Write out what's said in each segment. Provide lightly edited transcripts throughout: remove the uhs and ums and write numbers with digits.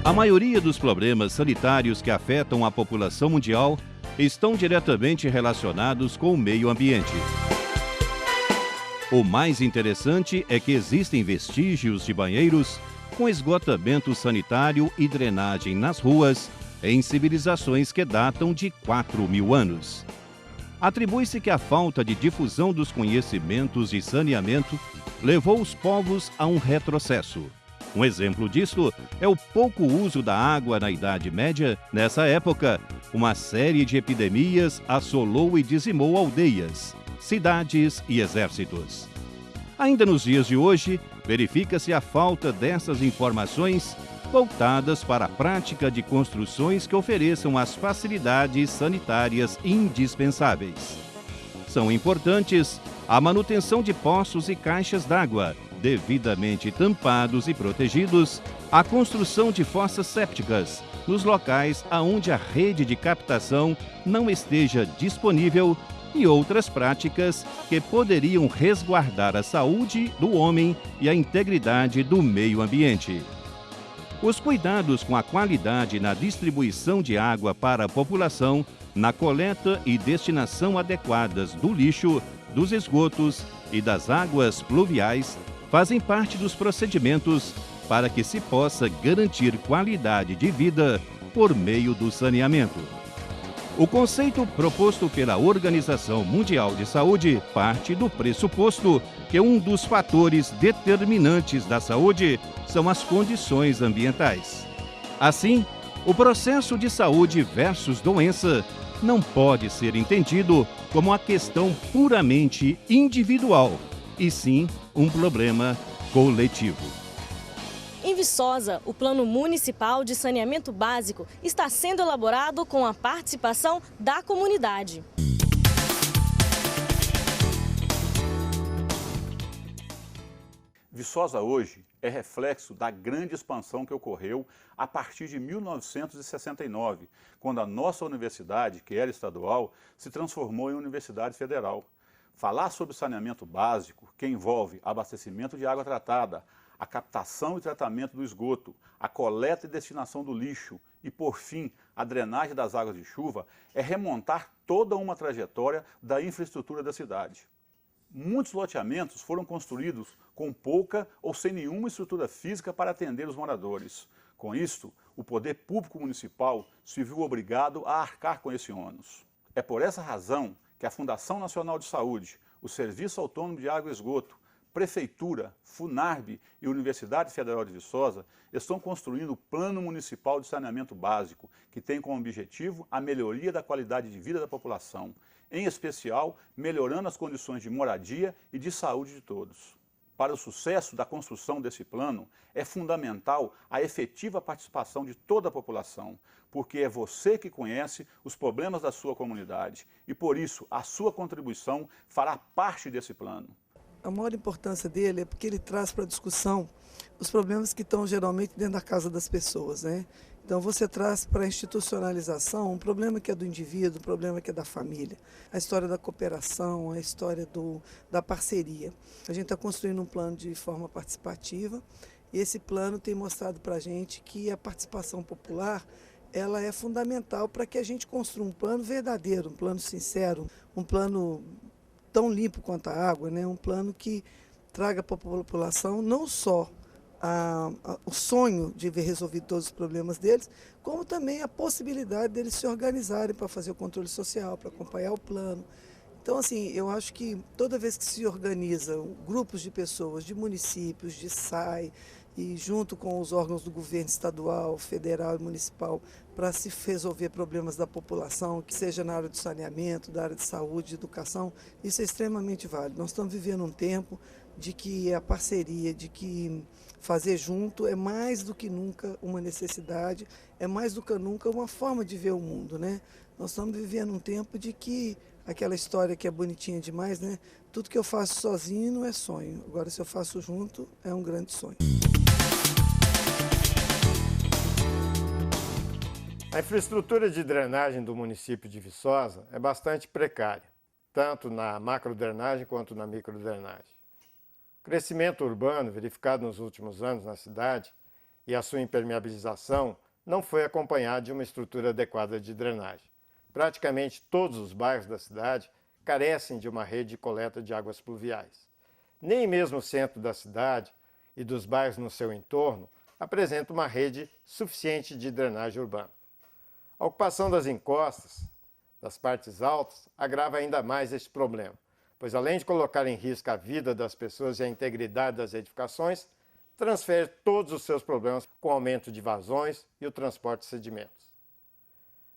A maioria dos problemas sanitários que afetam a população mundial estão diretamente relacionados com o meio ambiente. O mais interessante é que existem vestígios de banheiros com esgotamento sanitário e drenagem nas ruas em civilizações que datam de 4.000 anos. Atribui-se que a falta de difusão dos conhecimentos de saneamento levou os povos a um retrocesso. Um exemplo disso é o pouco uso da água na Idade Média. Nessa época, uma série de epidemias assolou e dizimou aldeias, cidades e exércitos. Ainda nos dias de hoje, verifica-se a falta dessas informações voltadas para a prática de construções que ofereçam as facilidades sanitárias indispensáveis. São importantes a manutenção de poços e caixas d'água, devidamente tampados e protegidos, a construção de fossas sépticas nos locais aonde a rede de captação não esteja disponível e outras práticas que poderiam resguardar a saúde do homem e a integridade do meio ambiente. Os cuidados com a qualidade na distribuição de água para a população, na coleta e destinação adequadas do lixo, dos esgotos e das águas pluviais fazem parte dos procedimentos para que se possa garantir qualidade de vida por meio do saneamento. O conceito proposto pela Organização Mundial de Saúde parte do pressuposto que um dos fatores determinantes da saúde são as condições ambientais. Assim, o processo de saúde versus doença não pode ser entendido como uma questão puramente individual, e sim um problema coletivo. Em Viçosa, o Plano Municipal de Saneamento Básico está sendo elaborado com a participação da comunidade. Viçosa hoje é reflexo da grande expansão que ocorreu a partir de 1969, quando a nossa universidade, que era estadual, se transformou em universidade federal. Falar sobre saneamento básico, que envolve abastecimento de água tratada, a captação e tratamento do esgoto, a coleta e destinação do lixo e, por fim, a drenagem das águas de chuva, é remontar toda uma trajetória da infraestrutura da cidade. Muitos loteamentos foram construídos com pouca ou sem nenhuma estrutura física para atender os moradores. Com isto, o poder público municipal se viu obrigado a arcar com esse ônus. É por essa razão que a Fundação Nacional de Saúde, o Serviço Autônomo de Água e Esgoto, Prefeitura, Funarb e Universidade Federal de Viçosa estão construindo o Plano Municipal de Saneamento Básico, que tem como objetivo a melhoria da qualidade de vida da população, em especial melhorando as condições de moradia e de saúde de todos. Para o sucesso da construção desse plano, é fundamental a efetiva participação de toda a população, porque é você que conhece os problemas da sua comunidade e, por isso, a sua contribuição fará parte desse plano. A maior importância dele é porque ele traz para a discussão os problemas que estão geralmente dentro da casa das pessoas, né? Então você traz para a institucionalização um problema que é do indivíduo, um problema que é da família, a história da cooperação, a história da parceria. A gente está construindo um plano de forma participativa e esse plano tem mostrado para a gente que a participação popular ela é fundamental para que a gente construa um plano verdadeiro, um plano sincero, um plano tão limpo quanto a água, né? Um plano que traga para a população não só o sonho de ver resolvido todos os problemas deles, como também a possibilidade deles se organizarem para fazer o controle social, para acompanhar o plano. Então, assim, eu acho que toda vez que se organizam grupos de pessoas, de municípios, de SAI, e junto com os órgãos do governo estadual, federal e municipal, para se resolver problemas da população, que seja na área do saneamento, da área de saúde, de educação, isso é extremamente válido. Nós estamos vivendo um tempo de que a parceria, de que fazer junto é mais do que nunca uma necessidade, é mais do que nunca uma forma de ver o mundo, né? Nós estamos vivendo um tempo de que aquela história que é bonitinha demais, né? Tudo que eu faço sozinho não é sonho, agora se eu faço junto é um grande sonho. A infraestrutura de drenagem do município de Viçosa é bastante precária, tanto na macrodrenagem quanto na microdrenagem. O crescimento urbano verificado nos últimos anos na cidade e a sua impermeabilização não foi acompanhada de uma estrutura adequada de drenagem. Praticamente todos os bairros da cidade carecem de uma rede de coleta de águas pluviais. Nem mesmo o centro da cidade e dos bairros no seu entorno apresenta uma rede suficiente de drenagem urbana. A ocupação das encostas, das partes altas, agrava ainda mais este problema, pois além de colocar em risco a vida das pessoas e a integridade das edificações, transfere todos os seus problemas com o aumento de vazões e o transporte de sedimentos.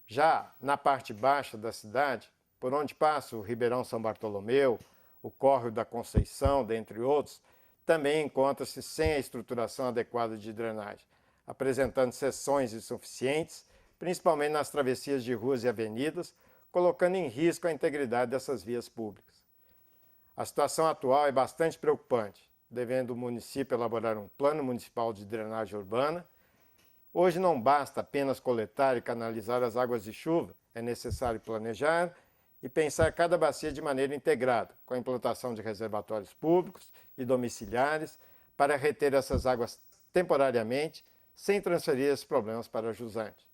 Já na parte baixa da cidade, por onde passa o Ribeirão São Bartolomeu, o Córrego da Conceição, dentre outros, também encontra-se sem a estruturação adequada de drenagem, apresentando seções insuficientes, principalmente nas travessias de ruas e avenidas, colocando em risco a integridade dessas vias públicas. A situação atual é bastante preocupante, devendo o município elaborar um plano municipal de drenagem urbana. Hoje não basta apenas coletar e canalizar as águas de chuva, é necessário planejar e pensar cada bacia de maneira integrada, com a implantação de reservatórios públicos e domiciliares para reter essas águas temporariamente, sem transferir esses problemas para jusante.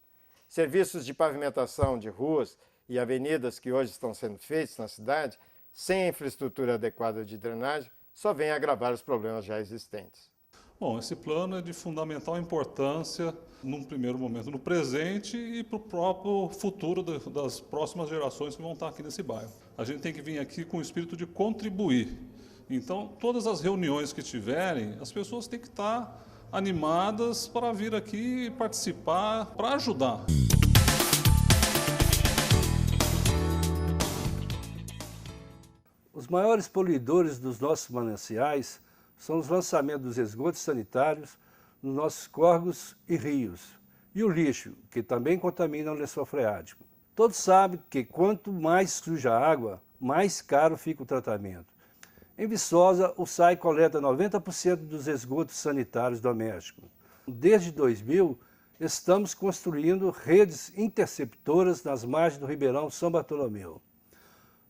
Serviços de pavimentação de ruas e avenidas que hoje estão sendo feitos na cidade, sem a infraestrutura adequada de drenagem, só vêm agravar os problemas já existentes. Bom, esse plano é de fundamental importância, num primeiro momento, no presente e para o próprio futuro das próximas gerações que vão estar aqui nesse bairro. A gente tem que vir aqui com o espírito de contribuir. Então, todas as reuniões que tiverem, as pessoas têm que estar animadas para vir aqui participar, para ajudar. Os maiores poluidores dos nossos mananciais são os lançamentos dos esgotos sanitários nos nossos córregos e rios, e o lixo, que também contamina o lençol freático. Todos sabem que quanto mais suja a água, mais caro fica o tratamento. Em Viçosa, o SAI coleta 90% dos esgotos sanitários domésticos. Desde 2000, estamos construindo redes interceptoras nas margens do Ribeirão São Bartolomeu.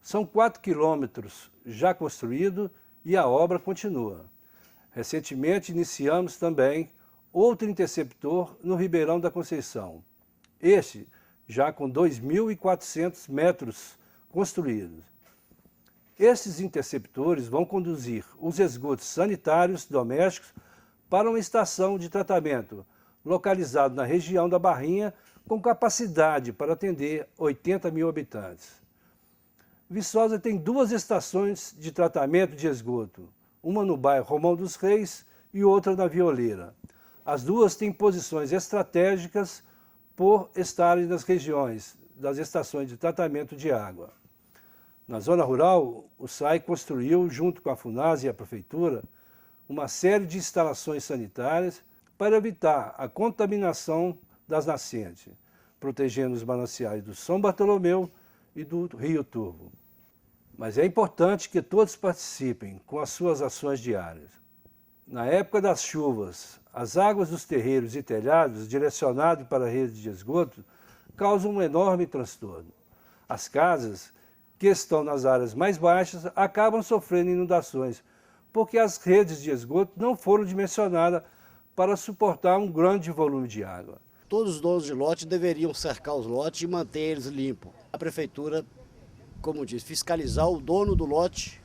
São 4 quilômetros já construídos e a obra continua. Recentemente iniciamos também outro interceptor no Ribeirão da Conceição. Este já com 2.400 metros construídos. Esses interceptores vão conduzir os esgotos sanitários domésticos para uma estação de tratamento localizada na região da Barrinha com capacidade para atender 80 mil habitantes. Viçosa tem 2 estações de tratamento de esgoto, uma no bairro Romão dos Reis e outra na Violeira. As duas têm posições estratégicas por estarem nas regiões das estações de tratamento de água. Na zona rural, o SAI construiu, junto com a FUNAS e a Prefeitura, uma série de instalações sanitárias para evitar a contaminação das nascentes, protegendo os mananciais do São Bartolomeu e do Rio Turvo. Mas é importante que todos participem com as suas ações diárias. Na época das chuvas, as águas dos terreiros e telhados direcionadas para a rede de esgoto causam um enorme transtorno. As casas que estão nas áreas mais baixas acabam sofrendo inundações, porque as redes de esgoto não foram dimensionadas para suportar um grande volume de água. Todos os donos de lote deveriam cercar os lotes e manter eles limpos. A prefeitura, como diz, fiscalizar o dono do lote,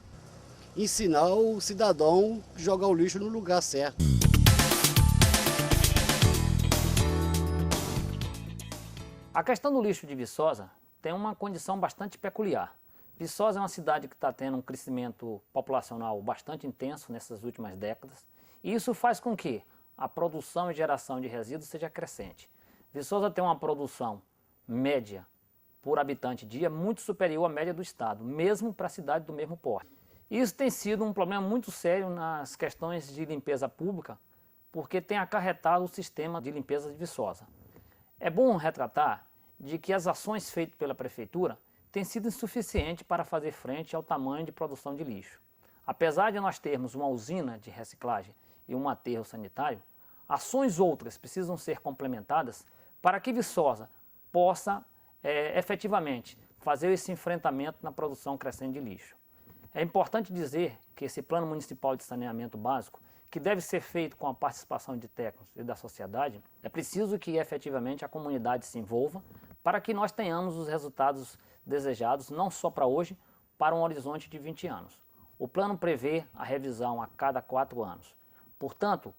ensinar o cidadão a jogar o lixo no lugar certo. A questão do lixo de Viçosa tem uma condição bastante peculiar. Viçosa é uma cidade que está tendo um crescimento populacional bastante intenso nessas últimas décadas, e isso faz com que a produção e geração de resíduos seja crescente. Viçosa tem uma produção média por habitante dia muito superior à média do estado, mesmo para a cidade do mesmo porte. Isso tem sido um problema muito sério nas questões de limpeza pública, porque tem acarretado o sistema de limpeza de Viçosa. É bom retratar de que as ações feitas pela prefeitura têm sido insuficientes para fazer frente ao tamanho de produção de lixo. Apesar de nós termos uma usina de reciclagem e um aterro sanitário, ações outras precisam ser complementadas para que Viçosa possa efetivamente fazer esse enfrentamento na produção crescente de lixo. É importante dizer que esse Plano Municipal de Saneamento Básico, que deve ser feito com a participação de técnicos e da sociedade, é preciso que efetivamente a comunidade se envolva para que nós tenhamos os resultados desejados, não só para hoje, para um horizonte de 20 anos. O plano prevê a revisão a cada 4 anos. Portanto,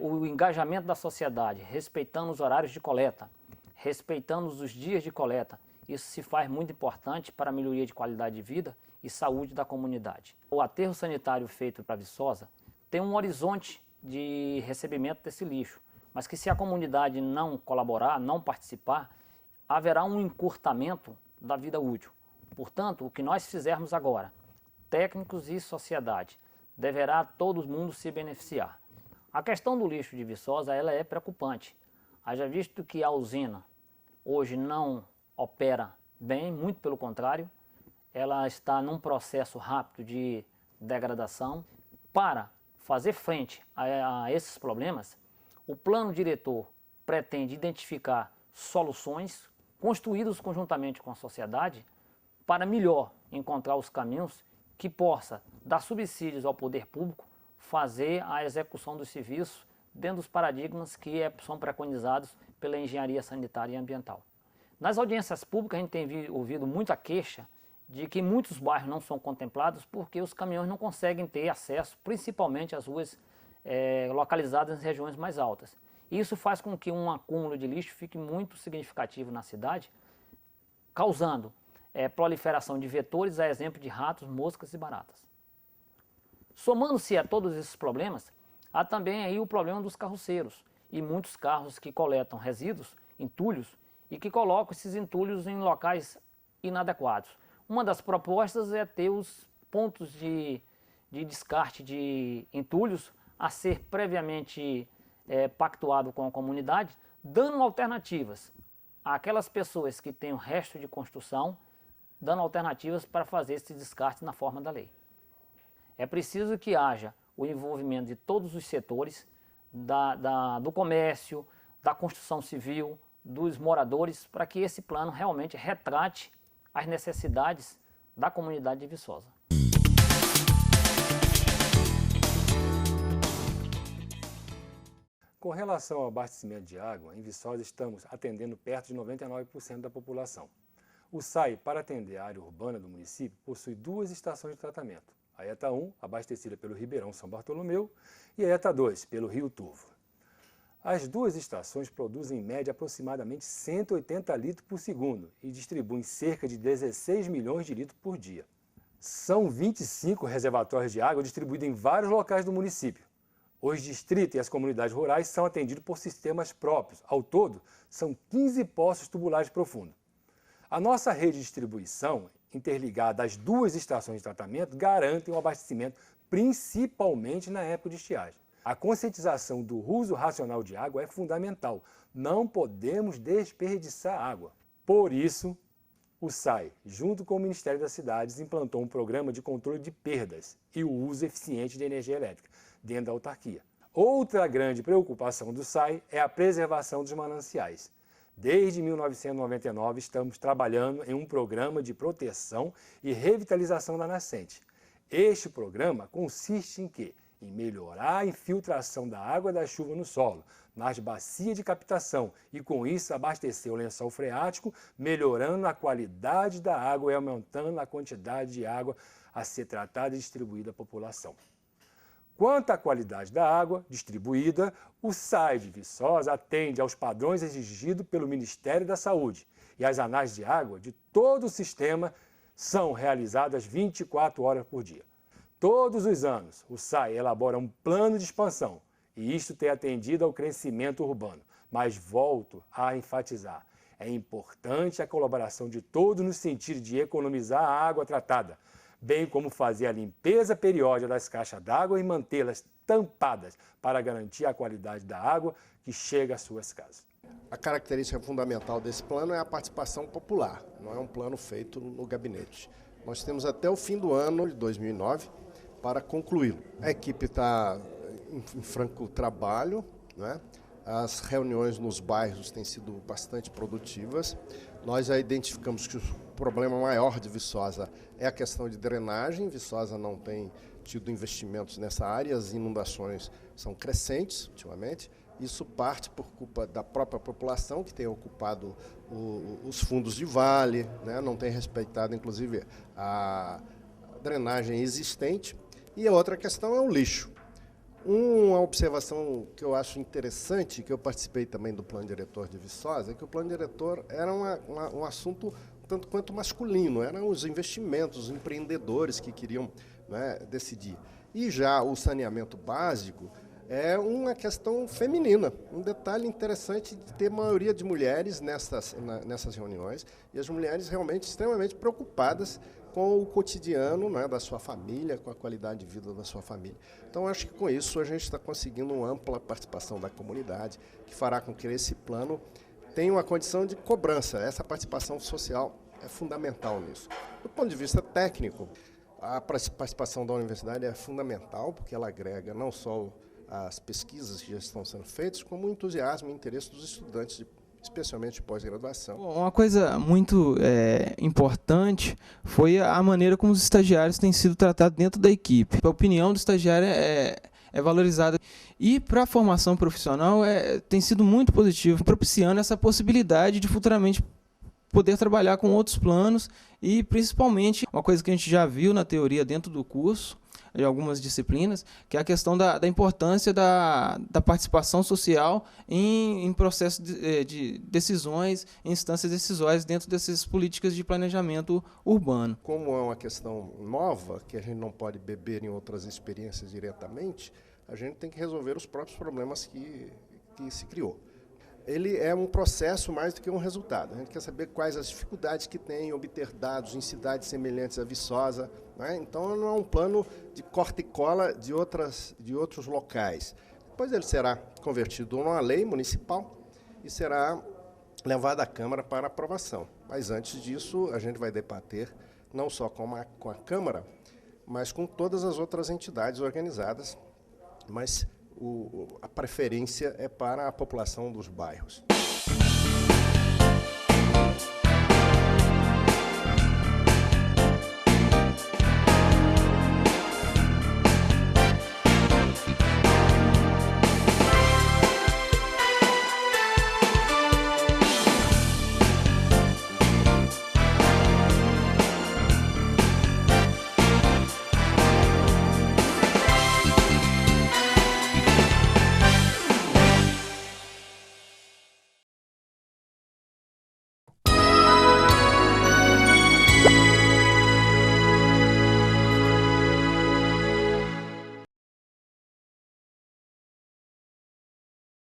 o engajamento da sociedade, respeitando os horários de coleta, respeitando os dias de coleta, isso se faz muito importante para a melhoria de qualidade de vida e saúde da comunidade. O aterro sanitário feito para Viçosa tem um horizonte de recebimento desse lixo, mas que se a comunidade não colaborar, não participar, haverá um encurtamento da vida útil. Portanto, o que nós fizermos agora, técnicos e sociedade, deverá todo mundo se beneficiar. A questão do lixo de Viçosa, ela é preocupante. Haja visto que a usina hoje não opera bem, muito pelo contrário, ela está num processo rápido de degradação. Para fazer frente a esses problemas, o plano diretor pretende identificar soluções construídas conjuntamente com a sociedade para melhor encontrar os caminhos que possa dar subsídios ao poder público, fazer a execução dos serviços dentro dos paradigmas que são preconizados pela engenharia sanitária e ambiental. Nas audiências públicas a gente tem ouvido muita queixa de que muitos bairros não são contemplados porque os caminhões não conseguem ter acesso, principalmente às ruas localizadas em regiões mais altas. Isso faz com que um acúmulo de lixo fique muito significativo na cidade, causando proliferação de vetores, a exemplo de ratos, moscas e baratas. Somando-se a todos esses problemas, há também aí o problema dos carroceiros e muitos carros que coletam resíduos, entulhos, e que colocam esses entulhos em locais inadequados. Uma das propostas é ter os pontos de descarte de entulhos a ser previamente pactuado com a comunidade, dando alternativas àquelas pessoas que têm o resto de construção, dando alternativas para fazer esse descarte na forma da lei. É preciso que haja o envolvimento de todos os setores, do comércio, da construção civil, dos moradores, para que esse plano realmente retrate as necessidades da comunidade de Viçosa. Com relação ao abastecimento de água, em Viçosa estamos atendendo perto de 99% da população. O SAI, para atender a área urbana do município, possui 2 estações de tratamento. A ETA 1, abastecida pelo Ribeirão São Bartolomeu, e a ETA 2, pelo Rio Turvo. As 2 estações produzem em média aproximadamente 180 litros por segundo e distribuem cerca de 16 milhões de litros por dia. São 25 reservatórios de água distribuídos em vários locais do município. Os distritos e as comunidades rurais são atendidos por sistemas próprios. Ao todo, são 15 poços tubulares profundos. A nossa rede de distribuição, interligada às 2 estações de tratamento, garante um abastecimento principalmente na época de estiagem. A conscientização do uso racional de água é fundamental. Não podemos desperdiçar água. Por isso, o SAI, junto com o Ministério das Cidades, implantou um programa de controle de perdas e o uso eficiente de energia elétrica dentro da autarquia. Outra grande preocupação do SAI é a preservação dos mananciais. Desde 1999, estamos trabalhando em um programa de proteção e revitalização da nascente. Este programa consiste em quê? Em melhorar a infiltração da água da chuva no solo, nas bacias de captação e, com isso, abastecer o lençol freático, melhorando a qualidade da água e aumentando a quantidade de água a ser tratada e distribuída à população. Quanto à qualidade da água distribuída, o SAI de Viçosa atende aos padrões exigidos pelo Ministério da Saúde e as análises de água de todo o sistema são realizadas 24 horas por dia. Todos os anos, o SAI elabora um plano de expansão e isto tem atendido ao crescimento urbano. Mas volto a enfatizar, é importante a colaboração de todos no sentido de economizar a água tratada, bem como fazer a limpeza periódica das caixas d'água e mantê-las tampadas para garantir a qualidade da água que chega às suas casas. A característica fundamental desse plano é a participação popular, não é um plano feito no gabinete. Nós temos até o fim do ano de 2009 para concluí-lo. A equipe está em franco trabalho, né? As reuniões nos bairros têm sido bastante produtivas. Nós já identificamos que problema maior de Viçosa é a questão de drenagem. Viçosa não tem tido investimentos nessa área, as inundações são crescentes ultimamente. Isso parte por culpa da própria população, que tem ocupado os fundos de vale, né? Não tem respeitado, inclusive, a drenagem existente. E a outra questão é o lixo. Uma observação que eu acho interessante, que eu participei também do plano diretor de Viçosa, é que o plano diretor era um assunto tanto quanto masculino, eram os investimentos, os empreendedores que queriam, né, decidir. E já o saneamento básico é uma questão feminina. Um detalhe interessante de ter maioria de mulheres nessas reuniões, e as mulheres realmente extremamente preocupadas com o cotidiano, né, da sua família, com a qualidade de vida da sua família. Então, acho que com isso a gente está conseguindo uma ampla participação da comunidade, que fará com que esse plano tenha uma condição de cobrança. Essa participação social é fundamental nisso. Do ponto de vista técnico, a participação da universidade é fundamental, porque ela agrega não só as pesquisas que já estão sendo feitas, como o entusiasmo e interesse dos estudantes, especialmente de pós-graduação. Uma coisa muito importante foi a maneira como os estagiários têm sido tratados dentro da equipe. A opinião do estagiário é valorizada. E para a formação profissional tem sido muito positivo, propiciando essa possibilidade de futuramente poder trabalhar com outros planos e, principalmente, uma coisa que a gente já viu na teoria dentro do curso, de algumas disciplinas, que é a questão da importância da participação social em processos de decisões, em instâncias decisórias dentro dessas políticas de planejamento urbano. Como é uma questão nova, que a gente não pode beber em outras experiências diretamente, a gente tem que resolver os próprios problemas que se criou. Ele é um processo mais do que um resultado. A gente quer saber quais as dificuldades que tem em obter dados em cidades semelhantes a Viçosa, né? Então, não é um plano de corta e cola de outros locais. Depois ele será convertido numa lei municipal e será levado à Câmara para aprovação. Mas, antes disso, a gente vai debater não só com a Câmara, mas com todas as outras entidades organizadas, mas a preferência é para a população dos bairros.